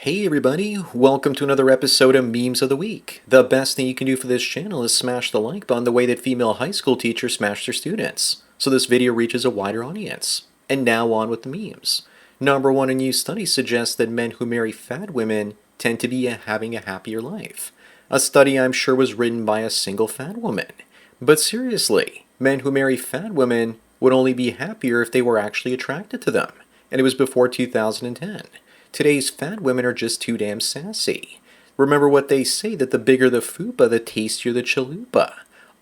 Hey everybody, welcome to another episode of Memes of the Week. The best thing you can do for this channel is smash the like button the way that female high school teachers smash their students, so this video reaches a wider audience. And now on with the memes. Number one, a new study suggests that men who marry fat women tend to be having a happier life. A study I'm sure was written by a single fat woman. But seriously, men who marry fat women would only be happier if they were actually attracted to them. And it was before 2010. Today's fat women are just too damn sassy. Remember what they say, that the bigger the fupa, the tastier the chalupa.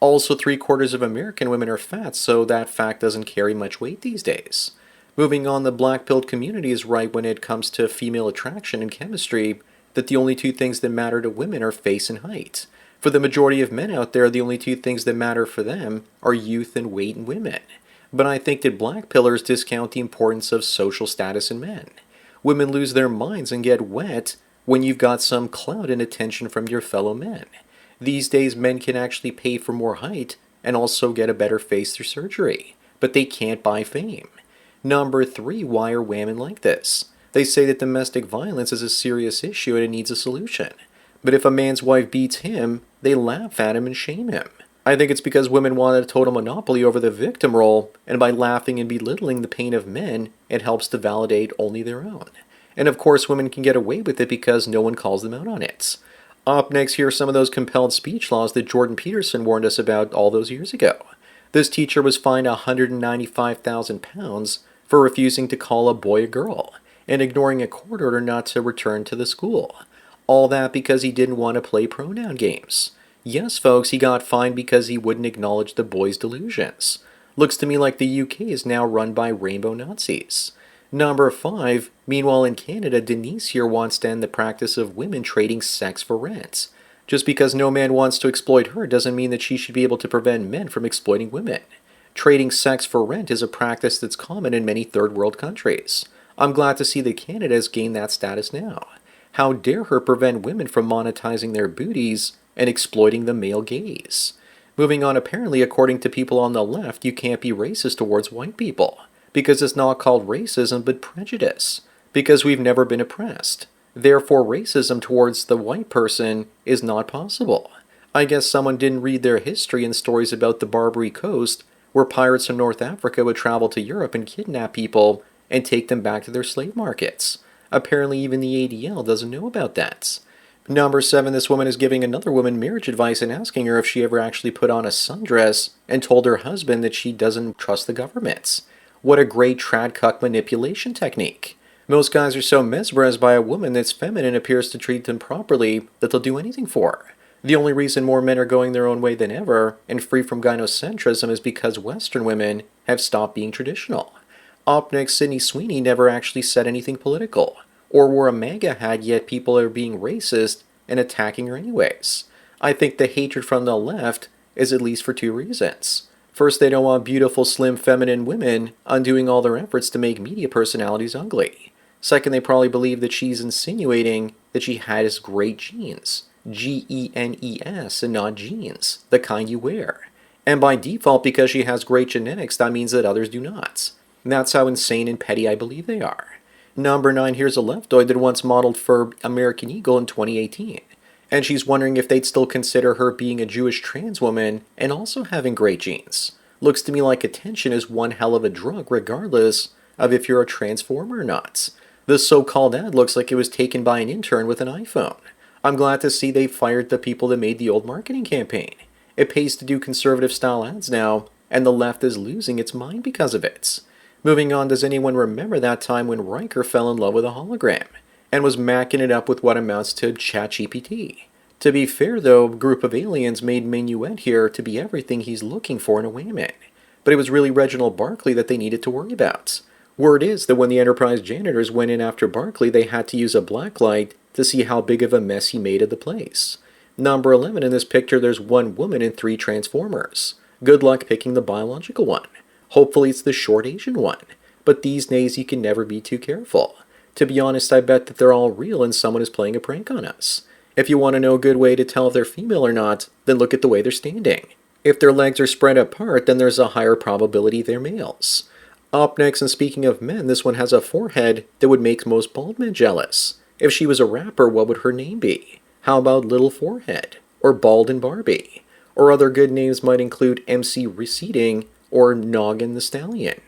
Also, 3/4 of American women are fat, so that fact doesn't carry much weight these days. Moving on, the black-pilled community is right when it comes to female attraction and chemistry, that the only two things that matter to women are face and height. For the majority of men out there, the only two things that matter for them are youth and weight in women. But I think that black pillars discount the importance of social status in men. Women lose their minds and get wet when you've got some clout and attention from your fellow men. These days, men can actually pay for more height and also get a better face through surgery, but they can't buy fame. Number three, why are women like this? They say that domestic violence is a serious issue and it needs a solution. But if a man's wife beats him, they laugh at him and shame him. I think it's because women want a total monopoly over the victim role, and by laughing and belittling the pain of men, it helps to validate only their own. And of course, women can get away with it because no one calls them out on it. Up next, here are some of those compelled speech laws that Jordan Peterson warned us about all those years ago. This teacher was fined £195,000 for refusing to call a boy a girl, and ignoring a court order not to return to the school. All that because he didn't want to play pronoun games. Yes, folks, he got fined because he wouldn't acknowledge the boy's delusions. Looks to me like the UK is now run by rainbow Nazis. Number five, meanwhile in Canada, Denise here wants to end the practice of women trading sex for rent. Just because no man wants to exploit her doesn't mean that she should be able to prevent men from exploiting women. Trading sex for rent is a practice that's common in many third world countries. I'm glad to see that Canada has gained that status now. How dare her prevent women from monetizing their booties and exploiting the male gaze. Moving on, apparently, according to people on the left, you can't be racist towards white people, because it's not called racism but prejudice, because we've never been oppressed. Therefore, racism towards the white person is not possible. I guess someone didn't read their history and stories about the Barbary Coast, where pirates from North Africa would travel to Europe and kidnap people and take them back to their slave markets. Apparently, even the ADL doesn't know about that. Number seven, this woman is giving another woman marriage advice and asking her if she ever actually put on a sundress and told her husband that she doesn't trust the government. What a great trad cuck manipulation technique. Most guys are so mesmerized by a woman that's feminine appears to treat them properly that they'll do anything for her. The only reason more men are going their own way than ever and free from gynocentrism is because Western women have stopped being traditional. Up next, Sydney Sweeney never actually said anything political, or wore a MAGA hat, yet people are being racist and attacking her anyways. I think the hatred from the left is at least for two reasons. First, they don't want beautiful, slim, feminine women undoing all their efforts to make media personalities ugly. Second, they probably believe that she's insinuating that she has great genes. Genes and not jeans, the kind you wear. And by default, because she has great genetics, that means that others do not. And that's how insane and petty I believe they are. Number nine, here's a leftoid that once modeled for American Eagle in 2018. And she's wondering if they'd still consider her being a Jewish trans woman and also having great genes. Looks to me like attention is one hell of a drug regardless of if you're a transformer or not. This so-called ad looks like it was taken by an intern with an iPhone. I'm glad to see they fired the people that made the old marketing campaign. It pays to do conservative-style ads now, and the left is losing its mind because of it. Moving on, does anyone remember that time when Riker fell in love with a hologram and was macking it up with what amounts to ChatGPT? To be fair, though, a group of aliens made Minuet here to be everything he's looking for in a wingman. But it was really Reginald Barclay that they needed to worry about. Word is that when the Enterprise janitors went in after Barclay, they had to use a blacklight to see how big of a mess he made of the place. Number 11, in this picture, there's one woman and 3 Transformers. Good luck picking the biological one. Hopefully it's the short Asian one, but these days you can never be too careful. To be honest, I bet that they're all real and someone is playing a prank on us. If you want to know a good way to tell if they're female or not, then look at the way they're standing. If their legs are spread apart, then there's a higher probability they're males. Up next, and speaking of men, this one has a forehead that would make most bald men jealous. If she was a rapper, what would her name be? How about Little Forehead? Or Bald and Barbie? Or other good names might include MC Receding or Noggin the Stallion.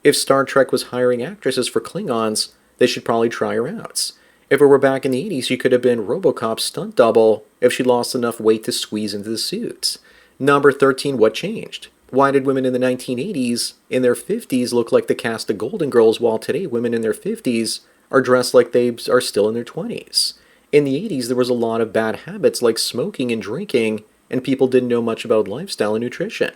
If Star Trek was hiring actresses for Klingons, they should probably try her out. If it were back in the 80s, she could have been Robocop's stunt double if she lost enough weight to squeeze into the suit. Number 13, what changed? Why did women in the 1980s, in their 50s, look like the cast of Golden Girls, while today women in their 50s are dressed like they are still in their 20s? In the 80s, there was a lot of bad habits like smoking and drinking, and people didn't know much about lifestyle and nutrition.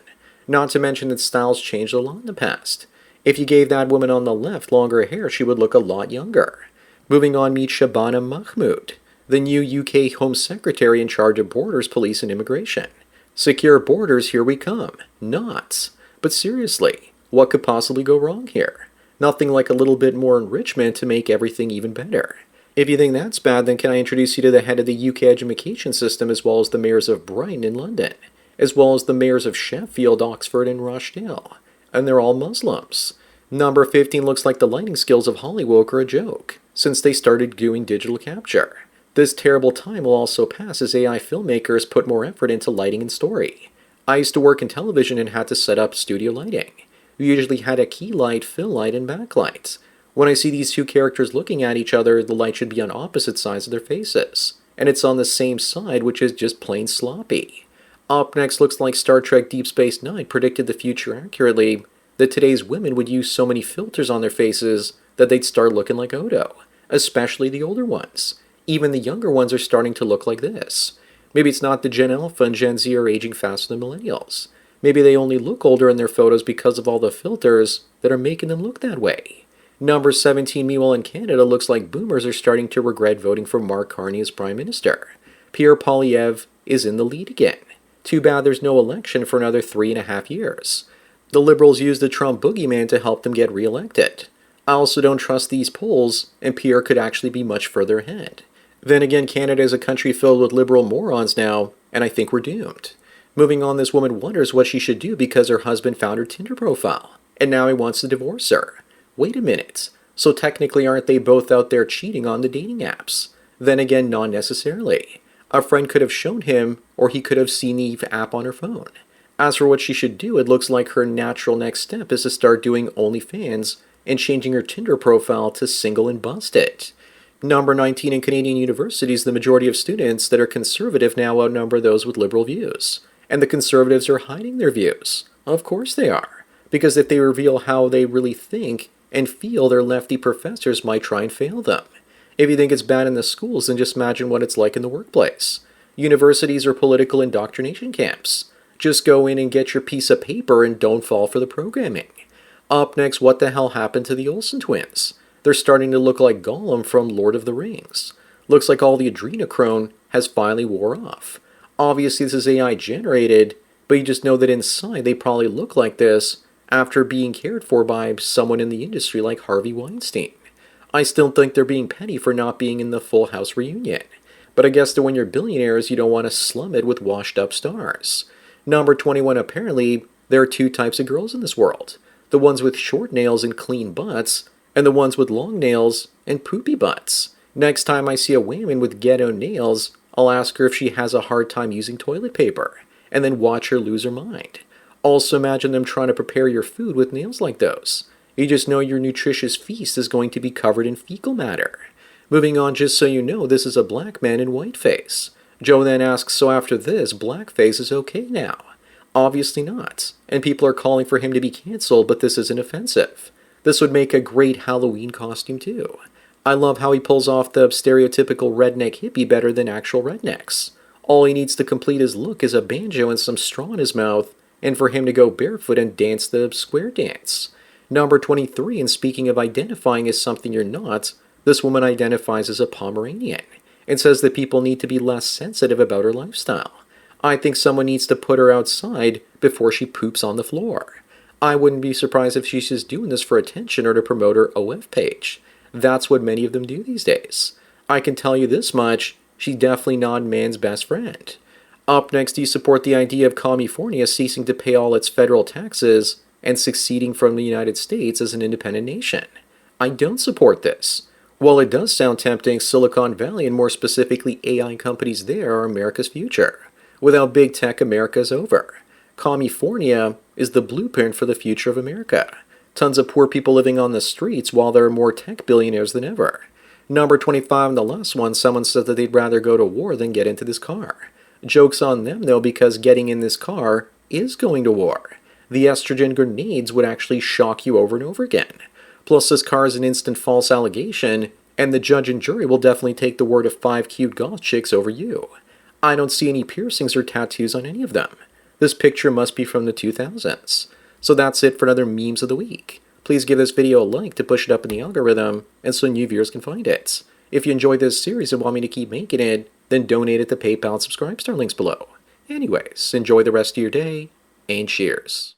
Not to mention that styles changed a lot in the past. If you gave that woman on the left longer hair, she would look a lot younger. Moving on, meet Shabana Mahmood, the new UK Home Secretary in charge of borders, police, and immigration. Secure borders, here we come. Not. But seriously, what could possibly go wrong here? Nothing like a little bit more enrichment to make everything even better. If you think that's bad, then can I introduce you to the head of the UK education system, as well as the mayors of Brighton in London, as well as the mayors of Sheffield, Oxford, and Rochdale. And they're all Muslims. Number 15 looks like the lighting skills of Hollywood are a joke, since they started doing digital capture. This terrible time will also pass as AI filmmakers put more effort into lighting and story. I used to work in television and had to set up studio lighting. We usually had a key light, fill light, and backlight. When I see these two characters looking at each other, the light should be on opposite sides of their faces. And it's on the same side, which is just plain sloppy. Up next looks like Star Trek Deep Space Nine predicted the future accurately, that today's women would use so many filters on their faces that they'd start looking like Odo, especially the older ones. Even the younger ones are starting to look like this. Maybe it's not the Gen Alpha and Gen Z are aging faster than millennials. Maybe they only look older in their photos because of all the filters that are making them look that way. Number 17, meanwhile in Canada, looks like boomers are starting to regret voting for Mark Carney as Prime Minister. Pierre Poilievre is in the lead again. Too bad there's no election for another 3.5 years. The Liberals used the Trump boogeyman to help them get re-elected. I also don't trust these polls, and Pierre could actually be much further ahead. Then again, Canada is a country filled with liberal morons now, and I think we're doomed. Moving on, this woman wonders what she should do because her husband found her Tinder profile, and now he wants to divorce her. Wait a minute, so technically aren't they both out there cheating on the dating apps? Then again, not necessarily. A friend could have shown him, or he could have seen the app on her phone. As for what she should do, it looks like her natural next step is to start doing OnlyFans and changing her Tinder profile to single and busted. Number 19, in Canadian universities, the majority of students that are conservative now outnumber those with liberal views. And the conservatives are hiding their views. Of course they are. Because if they reveal how they really think and feel, their lefty professors might try and fail them. If you think it's bad in the schools, then just imagine what it's like in the workplace. Universities are political indoctrination camps. Just go in and get your piece of paper and don't fall for the programming. Up next, what the hell happened to the Olsen twins? They're starting to look like Gollum from Lord of the Rings. Looks like all the adrenochrome has finally wore off. Obviously this is AI generated, but you just know that inside they probably look like this after being cared for by someone in the industry like Harvey Weinstein. I still think they're being petty for not being in the Full House reunion. But I guess that when you're billionaires, you don't want to slum it with washed up stars. Number 21, apparently, there are two types of girls in this world. The ones with short nails and clean butts, and the ones with long nails and poopy butts. Next time I see a woman with ghetto nails, I'll ask her if she has a hard time using toilet paper, and then watch her lose her mind. Also imagine them trying to prepare your food with nails like those. You just know your nutritious feast is going to be covered in fecal matter. Moving on, just so you know, this is a black man in whiteface. Joe then asks, so after this, blackface is okay now? Obviously not, and people are calling for him to be cancelled, but this isn't offensive. This would make a great Halloween costume too. I love how he pulls off the stereotypical redneck hippie better than actual rednecks. All he needs to complete his look is a banjo and some straw in his mouth, and for him to go barefoot and dance the square dance. Number 23, and speaking of identifying as something you're not, this woman identifies as a Pomeranian, and says that people need to be less sensitive about her lifestyle. I think someone needs to put her outside before she poops on the floor. I wouldn't be surprised if she's just doing this for attention or to promote her OF page. That's what many of them do these days. I can tell you this much, she's definitely not man's best friend. Up next, do you support the idea of California ceasing to pay all its federal taxes and succeeding from the United States as an independent nation? I don't support this. While it does sound tempting, Silicon Valley and more specifically AI companies there are America's future. Without big tech, America's over. California is the blueprint for the future of America. Tons of poor people living on the streets while there are more tech billionaires than ever. Number 25 and the last one, someone said that they'd rather go to war than get into this car. Joke's on them though, because getting in this car is going to war. The estrogen grenades would actually shock you over and over again. Plus, this car is an instant false allegation, and the judge and jury will definitely take the word of 5 cute goth chicks over you. I don't see any piercings or tattoos on any of them. This picture must be from the 2000s. So that's it for another Memes of the Week. Please give this video a like to push it up in the algorithm and so new viewers can find it. If you enjoyed this series and want me to keep making it, then donate at the PayPal and subscribe star links below. Anyways, enjoy the rest of your day, and cheers.